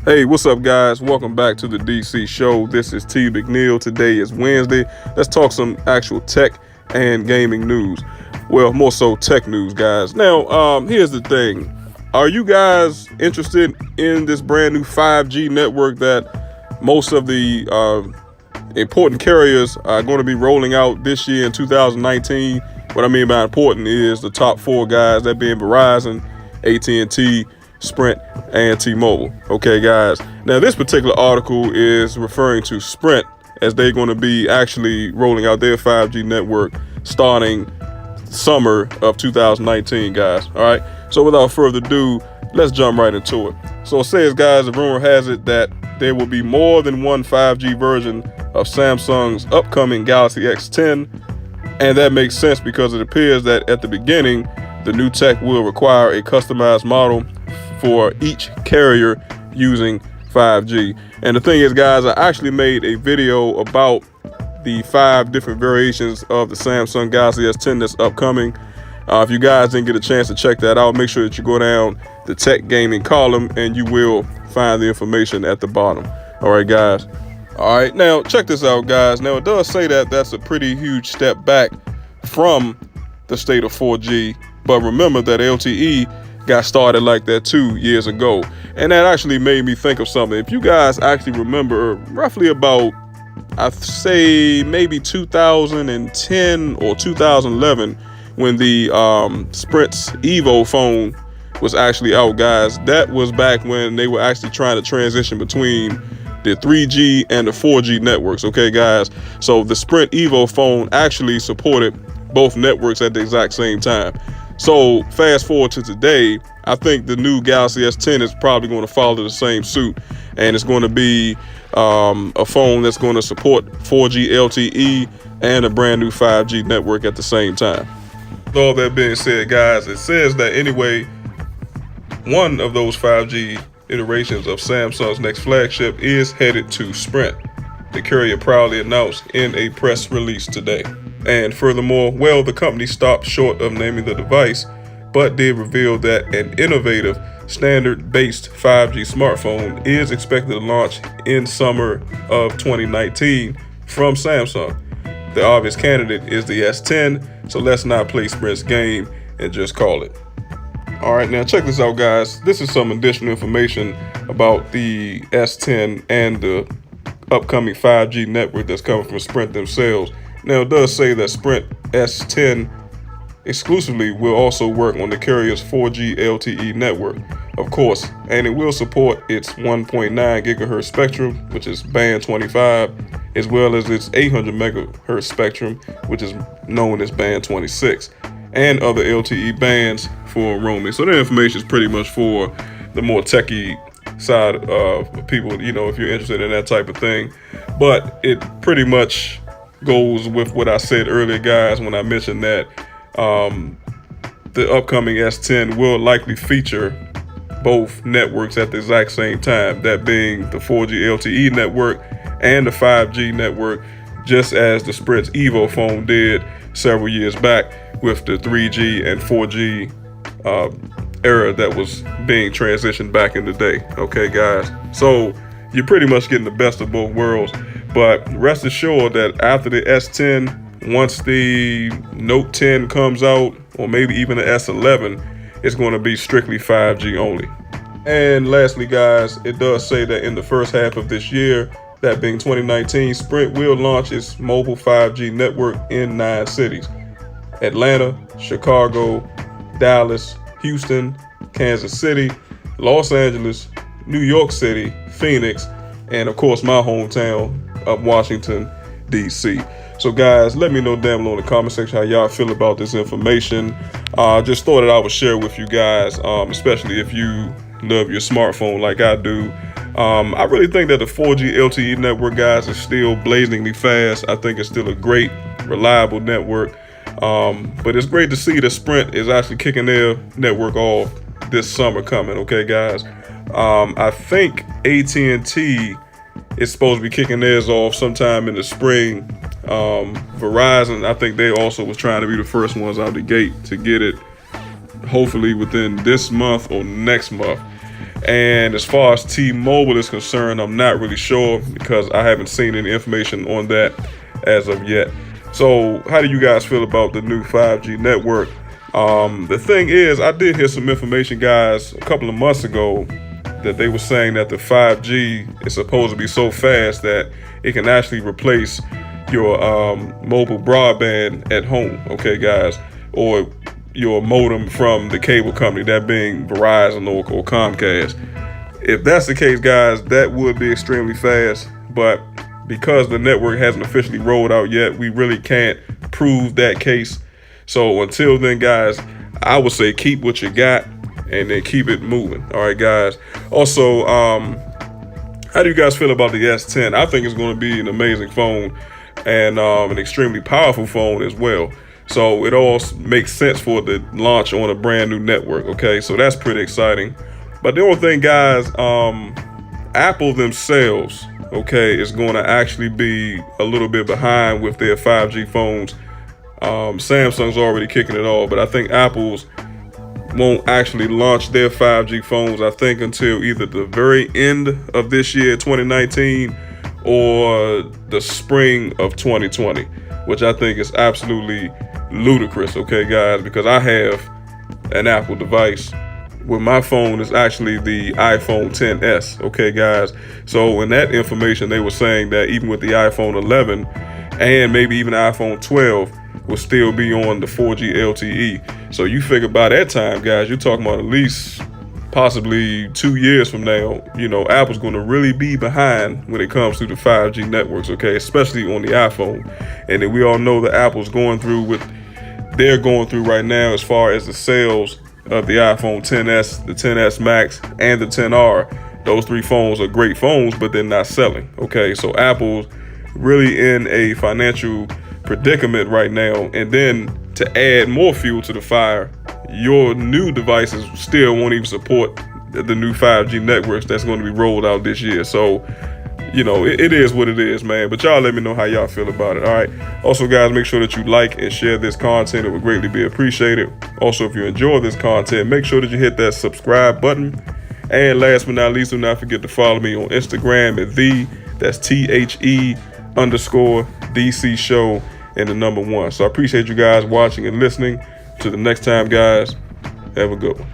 Hey, what's up, guys? Welcome back to the DC show. This is T. McNeil. Today is Wednesday. Let's talk some actual tech and gaming news. Well, more so tech news, guys. Now, here's the thing. Are you guys interested in this brand new 5G network that most of the important carriers are going to be rolling out this year in 2019? What I mean by important is the top four guys, that being Verizon, AT&T, Sprint, and T-Mobile. Okay, guys. Now, this particular article is referring to Sprint as they're going to be actually rolling out their 5G network starting summer of 2019, guys. All right. So without further ado, let's jump right into it. So it says, guys, the rumor has it that there will be more than one 5G version of Samsung's upcoming Galaxy S10. And that makes sense because it appears that at the beginning, the new tech will require a customized model for each carrier using 5G. And the thing is, guys, I actually made a video about the 5 different variations of the Samsung Galaxy S10 that's upcoming. If you guys didn't get a chance to check that out, make sure that you go down the tech gaming column and you will find the information at the bottom. All right, guys. All right, now check this out, guys. Now, it does say that that's a pretty huge step back from the state of 4G, but remember that LTE got started like that 2 years ago. And that actually made me think of something. If you guys actually remember, roughly about, I'd say maybe 2010 or 2011, when the Sprint's Evo phone was actually out, guys, that was back when they were actually trying to transition between the 3G and the 4G networks. Okay, guys. So the Sprint Evo phone actually supported both networks at the exact same time. So fast forward to today, I think the new Galaxy S10 is probably going to follow the same suit, and it's going to be a phone that's going to support 4G LTE and a brand new 5G network at the same time. With all that being said, guys, it says that anyway, one of those 5G iterations of Samsung's next flagship is headed to Sprint, the carrier proudly announced in a press release today. And furthermore, well, the company stopped short of naming the device, but did reveal that an innovative standard-based 5G smartphone is expected to launch in summer of 2019 from Samsung. The obvious candidate is the S10, so let's not play Sprint's game and just call it. All right, now check this out, guys. This is some additional information about the S10 and the upcoming 5G network that's coming from Sprint themselves. Now, it does say that Sprint S10 exclusively will also work on the carrier's 4G LTE network, of course, and it will support its 1.9 gigahertz spectrum, which is band 25, as well as its 800 megahertz spectrum, which is known as band 26, and other LTE bands for roaming. So that information is pretty much for the more techie side of people, you know, if you're interested in that type of thing. But it pretty much goes with what I said earlier, guys, when I mentioned that the upcoming S10 will likely feature both networks at the exact same time, that being the 4G LTE network and the 5G network, just as the Sprint's Evo phone did several years back with the 3G and 4G era that was being transitioned back in the day. Okay, guys, so you're pretty much getting the best of both worlds. But rest assured that after the S10, once the Note 10 comes out, or maybe even the S11, it's going to be strictly 5G only. And lastly, guys, it does say that in the first half of this year, that being 2019, Sprint will launch its mobile 5G network in 9 cities: Atlanta, Chicago, Dallas, Houston, Kansas City, Los Angeles, New York City, Phoenix, and of course my hometown of Washington, D.C. So guys, let me know down below in the comment section how y'all feel about this information. Just thought that I would share with you guys, especially if you love your smartphone like I do. I really think that the 4G LTE network, guys, is still blazingly fast. I think it's still a great, reliable network. But it's great to see that Sprint is actually kicking their network off this summer coming. Okay, guys. I think AT&T is supposed to be kicking theirs off sometime in the spring. Verizon, I think they also was trying to be the first ones out the gate to get it, hopefully within this month or next month. And as far as T-Mobile is concerned, I'm not really sure because I haven't seen any information on that as of yet. So how do you guys feel about the new 5G network? The thing is, I did hear some information, guys, a couple of months ago that they were saying that the 5G is supposed to be so fast that it can actually replace your mobile broadband at home, okay, guys, or your modem from the cable company, that being Verizon or Comcast. If that's the case, guys, that would be extremely fast, but because the network hasn't officially rolled out yet, we really can't prove that case. So until then, guys, I would say keep what you got and then keep it moving. All right, guys. Also, how do you guys feel about the S10? I think it's going to be an amazing phone and an extremely powerful phone as well. So it all makes sense for it to launch on a brand new network. Okay, so that's pretty exciting. But the only thing, guys, Apple themselves, okay, is going to actually be a little bit behind with their 5G phones. Samsung's already kicking it off, but I think Apple's won't actually launch their 5G phones, I think, until either the very end of this year, 2019, or the spring of 2020, which I think is absolutely ludicrous, okay, guys, because I have an Apple device where my phone is actually the iPhone XS, okay, guys. So in that information, they were saying that even with the iPhone 11 and maybe even iPhone 12, will still be on the 4G LTE. So you figure by that time, guys, you're talking about at least possibly 2 years from now, you know, Apple's going to really be behind when it comes to the 5G networks, okay, especially on the iPhone. And then we all know that Apple's going through what they're going through right now as far as the sales of the iPhone XS, the XS Max, and the XR. Those three phones are great phones, but they're not selling, okay? So Apple's really in a financial predicament right now, and then to add more fuel to the fire, your new devices still won't even support the new 5G networks that's going to be rolled out this year. So, you know, it is what it is, man. But y'all let me know how y'all feel about it, all right? Also, guys, make sure that you like and share this content. It would greatly be appreciated. Also, if you enjoy this content, make sure that you hit that subscribe button. And last but not least, do not forget to follow me on Instagram at that's THE_DC show and the number 1. So I appreciate you guys watching and listening. Till the next time, guys, have a good one.